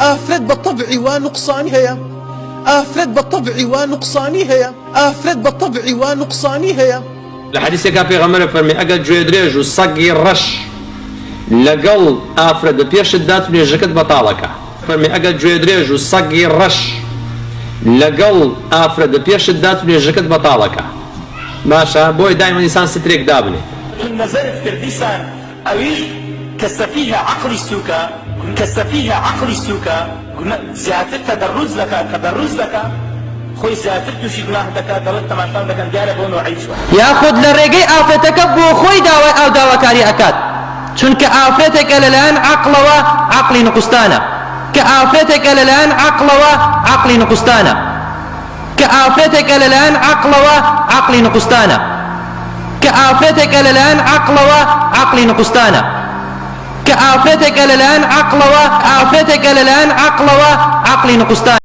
ئافرەت بە تەبعی وا نوقسانی هەیە، ئافرەت بە تەبعی وا نوقسانی هەیە، ئافرەت بە تەبعی وا نوقسانی هەیە. لە حەدیثێکا پێغەمبەر فەرمێ ئەگەر گوێ درێژ و سەگی ڕەش لەگەڵ ئافرەت بە پێشت دات نوێژەکەت بەتاڵەکە. فەرمێ ئەگەر گوێ درێژ و سەگی ڕەش لەگەڵ ئافرەت بە پێشت دات نوێژەکەت بەتاڵەکە. باشە بۆی دایما ئینسان سترێک دابنێ. نظرت كرديسان أويش كستفيها عقل السوكا كستفيها عقل السوكا زيادة تدرج لك خوي زيادة توشي گناه دكا دلت تماشان دكا ديارة بونو عيشوا ياخد للرقي آفتك بو خوي داوي أو داوي كاري أكاد چونك آفتك الان عقلي نقستانا كآفتك الان عقلي نقستانا كآفتك الان عقلي نقستانا كآفتك الان عقلي نقستانا كآفتك الان عقلي نقستانا